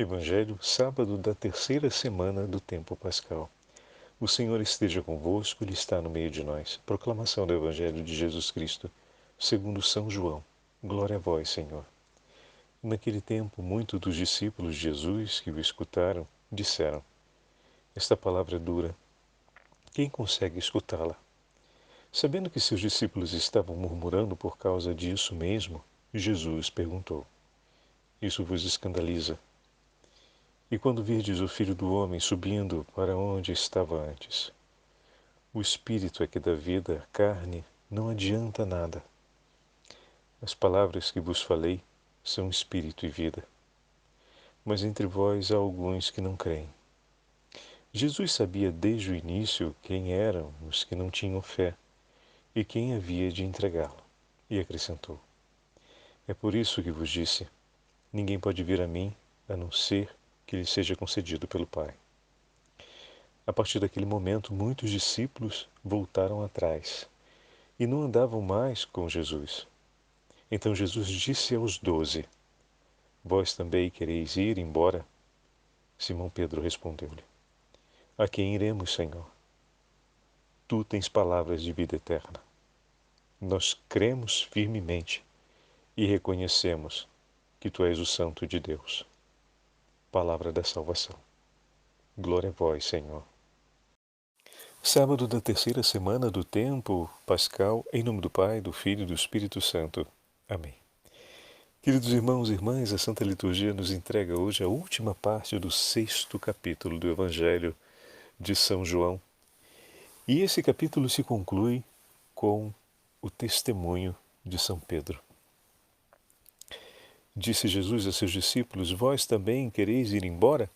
Evangelho, sábado da terceira semana do tempo pascal. O Senhor esteja convosco, Ele está no meio de nós. Proclamação do Evangelho de Jesus Cristo, segundo São João. Glória a vós, Senhor. Naquele tempo, muitos dos discípulos de Jesus que o escutaram disseram: Esta palavra é dura. Quem consegue escutá-la? Sabendo que seus discípulos estavam murmurando por causa disso mesmo, Jesus perguntou: Isso vos escandaliza? E quando virdes o Filho do Homem subindo para onde estava antes? O Espírito é que dá vida, a carne não adianta nada. As palavras que vos falei são Espírito e vida. Mas entre vós há alguns que não creem. Jesus sabia desde o início quem eram os que não tinham fé e quem havia de entregá-lo. E acrescentou: É por isso que vos disse, ninguém pode vir a mim a não ser que lhe seja concedido pelo Pai. A partir daquele momento, muitos discípulos voltaram atrás e não andavam mais com Jesus. Então Jesus disse aos 12: Vós também quereis ir embora? Simão Pedro respondeu-lhe: A quem iremos, Senhor? Tu tens palavras de vida eterna. Nós cremos firmemente e reconhecemos que Tu és o Santo de Deus. Palavra da salvação. Glória a vós, Senhor. Sábado da terceira semana do tempo pascal, em nome do Pai, do Filho e do Espírito Santo. Amém. Queridos irmãos e irmãs, a Santa Liturgia nos entrega hoje a última parte do 6º capítulo do Evangelho de São João. E esse capítulo se conclui com o testemunho de São Pedro. Disse Jesus a seus discípulos: Vós também quereis ir embora?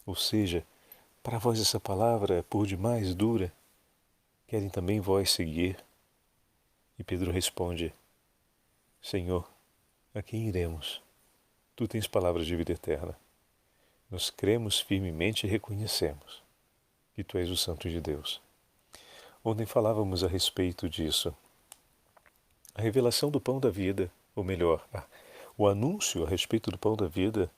Ou seja, para vós essa palavra é por demais dura. Querem também vós seguir? E Pedro responde: Senhor, a quem iremos? Tu tens palavras de vida eterna. Nós cremos firmemente e reconhecemos que Tu és o Santo de Deus. Ontem falávamos a respeito disso. A revelação do pão da vida, ou melhor, o anúncio a respeito do pão da vida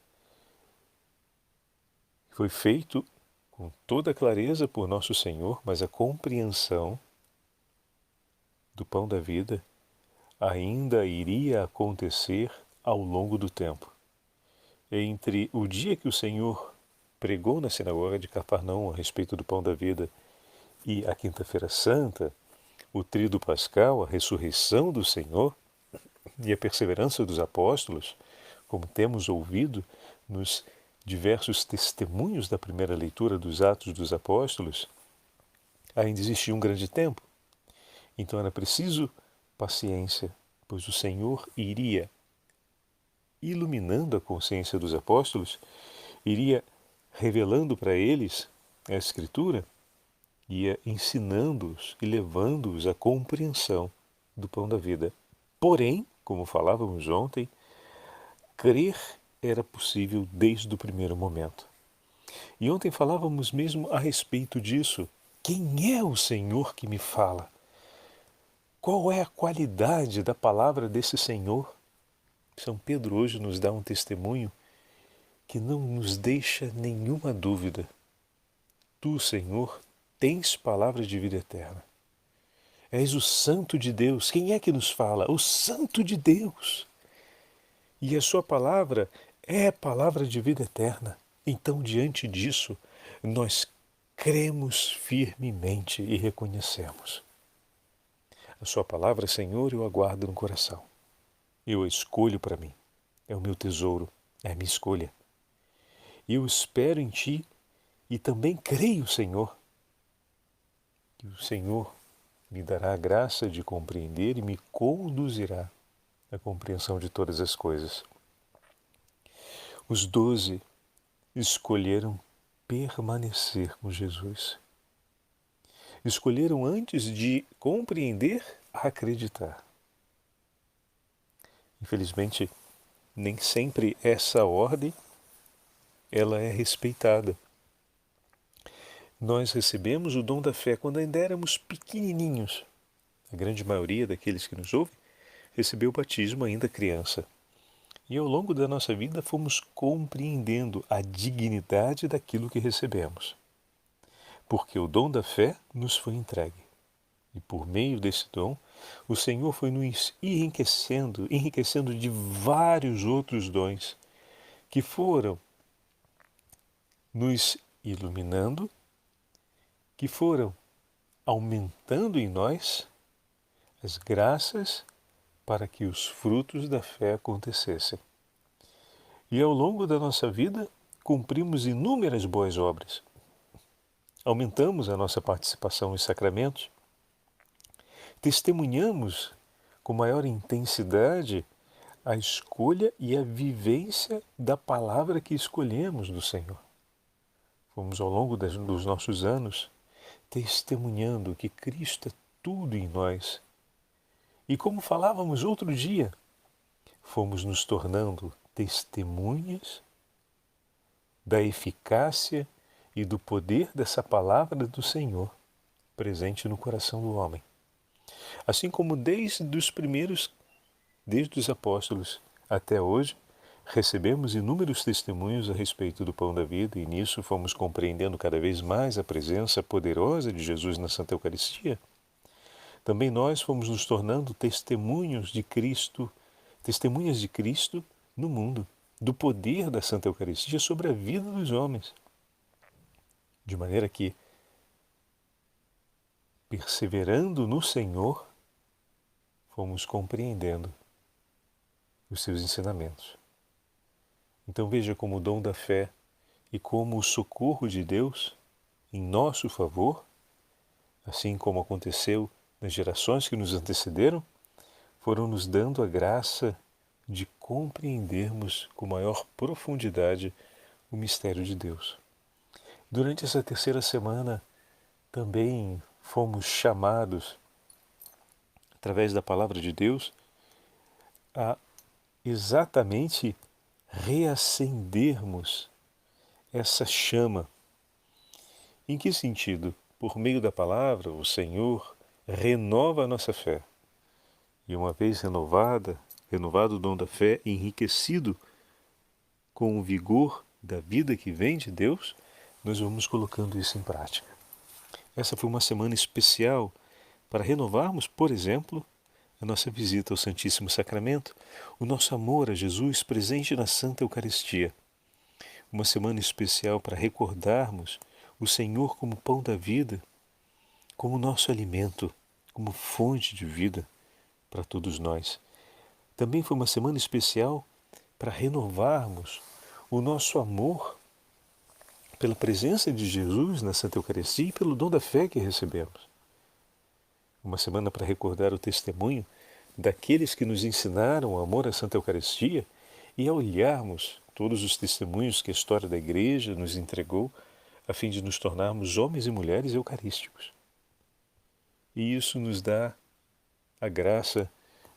foi feito com toda a clareza por nosso Senhor, mas a compreensão do pão da vida ainda iria acontecer ao longo do tempo. Entre o dia que o Senhor pregou na sinagoga de Cafarnaum a respeito do pão da vida e a Quinta-feira Santa, o tríduo pascal, a ressurreição do Senhor e a perseverança dos apóstolos, como temos ouvido nos diversos testemunhos da primeira leitura dos Atos dos Apóstolos, ainda existia um grande tempo. Então era preciso paciência, pois o Senhor iria iluminando a consciência dos apóstolos, iria revelando para eles a Escritura, ia ensinando-os e levando-os à compreensão do pão da vida. Porém, como falávamos ontem, crer era possível desde o primeiro momento. E ontem falávamos mesmo a respeito disso. Quem é o Senhor que me fala? Qual é a qualidade da palavra desse Senhor? São Pedro hoje nos dá um testemunho que não nos deixa nenhuma dúvida. Tu, Senhor, tens palavra de vida eterna. És o Santo de Deus. Quem é que nos fala? O Santo de Deus. E a sua palavra é a palavra de vida eterna. Então, diante disso, nós cremos firmemente e reconhecemos. A sua palavra, Senhor, eu aguardo no coração. Eu a escolho para mim. É o meu tesouro, é a minha escolha. Eu espero em Ti e também creio, Senhor, que o Senhor me dará a graça de compreender e me conduzirá à compreensão de todas as coisas. Os 12 escolheram permanecer com Jesus. Escolheram antes de compreender, acreditar. Infelizmente, nem sempre essa ordem ela é respeitada. Nós recebemos o dom da fé quando ainda éramos pequenininhos. A grande maioria daqueles que nos ouvem recebeu o batismo ainda criança. E ao longo da nossa vida fomos compreendendo a dignidade daquilo que recebemos. Porque o dom da fé nos foi entregue. E por meio desse dom, o Senhor foi nos enriquecendo de vários outros dons que foram nos iluminando, que foram aumentando em nós as graças para que os frutos da fé acontecessem. E ao longo da nossa vida, cumprimos inúmeras boas obras. Aumentamos a nossa participação nos sacramentos, testemunhamos com maior intensidade a escolha e a vivência da palavra que escolhemos do Senhor. Fomos ao longo dos nossos anos testemunhando que Cristo é tudo em nós. E como falávamos outro dia, fomos nos tornando testemunhas da eficácia e do poder dessa palavra do Senhor presente no coração do homem. Assim como desde os apóstolos até hoje, recebemos inúmeros testemunhos a respeito do pão da vida e nisso fomos compreendendo cada vez mais a presença poderosa de Jesus na Santa Eucaristia. Também nós fomos nos tornando testemunhas de Cristo no mundo, do poder da Santa Eucaristia sobre a vida dos homens. De maneira que, perseverando no Senhor, fomos compreendendo os seus ensinamentos. Então veja como o dom da fé e como o socorro de Deus em nosso favor, assim como aconteceu nas gerações que nos antecederam, foram nos dando a graça de compreendermos com maior profundidade o mistério de Deus. Durante essa terceira semana também fomos chamados, através da palavra de Deus, a exatamente reacendermos essa chama. Em que sentido? Por meio da palavra, o Senhor renova a nossa fé. E uma vez renovado o dom da fé, enriquecido com o vigor da vida que vem de Deus, nós vamos colocando isso em prática. Essa foi uma semana especial para renovarmos, por exemplo, a nossa visita ao Santíssimo Sacramento, o nosso amor a Jesus presente na Santa Eucaristia. Uma semana especial para recordarmos o Senhor como pão da vida, como nosso alimento, como fonte de vida para todos nós. Também foi uma semana especial para renovarmos o nosso amor pela presença de Jesus na Santa Eucaristia e pelo dom da fé que recebemos. Uma semana para recordar o testemunho daqueles que nos ensinaram o amor à Santa Eucaristia e a olharmos todos os testemunhos que a história da Igreja nos entregou a fim de nos tornarmos homens e mulheres eucarísticos. E isso nos dá a graça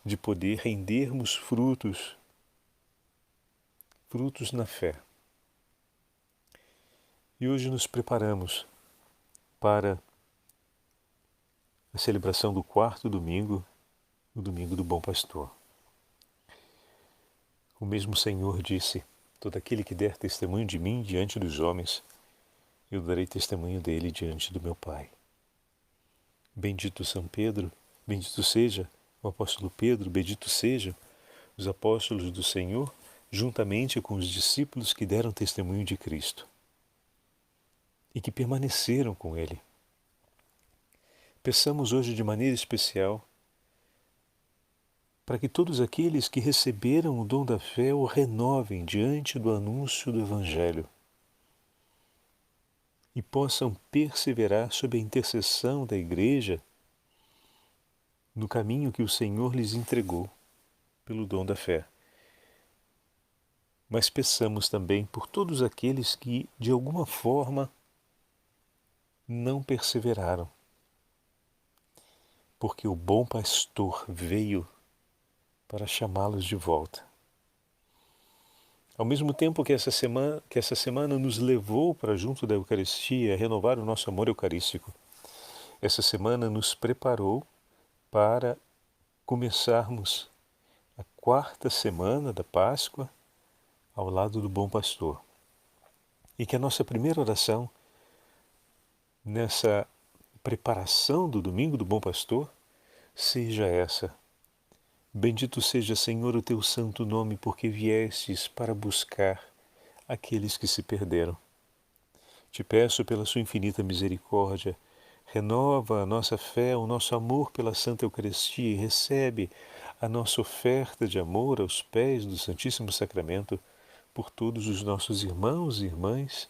de poder rendermos frutos na fé. E hoje nos preparamos para a celebração do quarto domingo, o domingo do Bom Pastor. O mesmo Senhor disse: todo aquele que der testemunho de mim diante dos homens, eu darei testemunho dele diante do meu Pai. Bendito São Pedro, bendito seja o apóstolo Pedro, bendito sejam os apóstolos do Senhor, juntamente com os discípulos que deram testemunho de Cristo e que permaneceram com Ele. Peçamos hoje de maneira especial para que todos aqueles que receberam o dom da fé o renovem diante do anúncio do Evangelho e possam perseverar sob a intercessão da Igreja no caminho que o Senhor lhes entregou pelo dom da fé. Mas peçamos também por todos aqueles que, de alguma forma, não perseveraram, porque o bom pastor veio para chamá-los de volta. Ao mesmo tempo que essa semana nos levou para junto da Eucaristia a renovar o nosso amor eucarístico, essa semana nos preparou para começarmos a quarta semana da Páscoa ao lado do Bom Pastor. E que a nossa primeira oração nessa preparação do Domingo do Bom Pastor seja essa: bendito seja, Senhor, o teu santo nome, porque viestes para buscar aqueles que se perderam. Te peço, pela sua infinita misericórdia, renova a nossa fé, o nosso amor pela Santa Eucaristia e recebe a nossa oferta de amor aos pés do Santíssimo Sacramento por todos os nossos irmãos e irmãs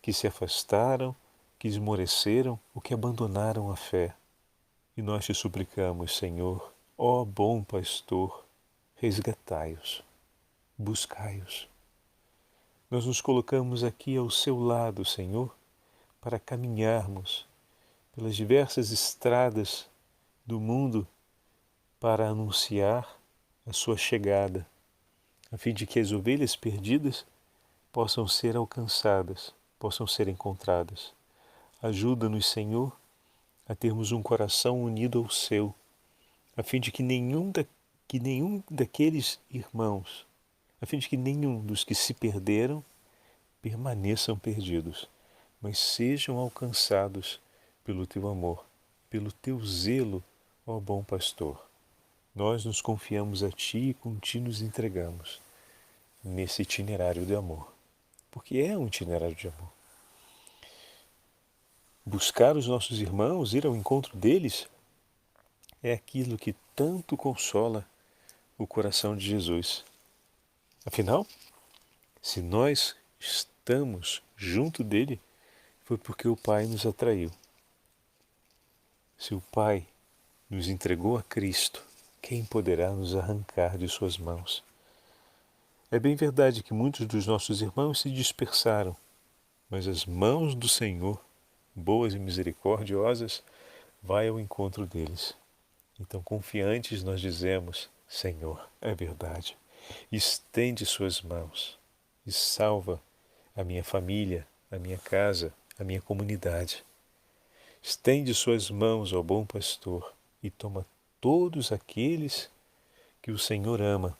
que se afastaram, que esmoreceram ou que abandonaram a fé. E nós te suplicamos, Senhor, ó bom pastor, resgatai-os, buscai-os. Nós nos colocamos aqui ao seu lado, Senhor, para caminharmos pelas diversas estradas do mundo para anunciar a sua chegada, a fim de que as ovelhas perdidas possam ser alcançadas, possam ser encontradas. Ajuda-nos, Senhor, a termos um coração unido ao seu, a fim de que nenhum daqueles irmãos, a fim de que nenhum dos que se perderam permaneçam perdidos, mas sejam alcançados pelo teu amor, pelo teu zelo, ó bom pastor. Nós nos confiamos a ti e com ti nos entregamos nesse itinerário de amor, porque é um itinerário de amor. Buscar os nossos irmãos, ir ao encontro deles, é aquilo que tanto consola o coração de Jesus. Afinal, se nós estamos junto dele, foi porque o Pai nos atraiu. Se o Pai nos entregou a Cristo, quem poderá nos arrancar de suas mãos? É bem verdade que muitos dos nossos irmãos se dispersaram, mas as mãos do Senhor, boas e misericordiosas, vai ao encontro deles. Então, confiantes, nós dizemos: Senhor, é verdade, estende suas mãos e salva a minha família, a minha casa, a minha comunidade. Estende suas mãos ao bom pastor e toma todos aqueles que o Senhor ama.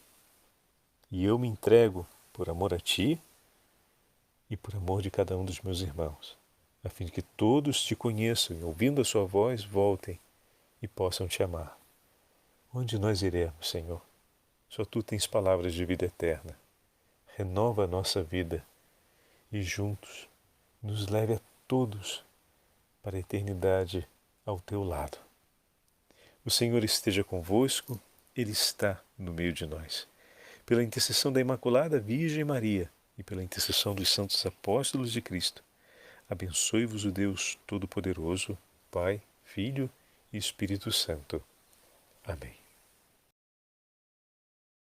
E eu me entrego por amor a ti e por amor de cada um dos meus irmãos, a fim de que todos te conheçam e, ouvindo a sua voz, voltem e possam te amar. Onde nós iremos, Senhor? Só tu tens palavras de vida eterna. Renova a nossa vida e juntos nos leve a todos para a eternidade ao teu lado. O Senhor esteja convosco, Ele está no meio de nós. Pela intercessão da Imaculada Virgem Maria e pela intercessão dos santos apóstolos de Cristo, abençoe-vos o Deus Todo-Poderoso, Pai, Filho e Espírito Santo. Amém.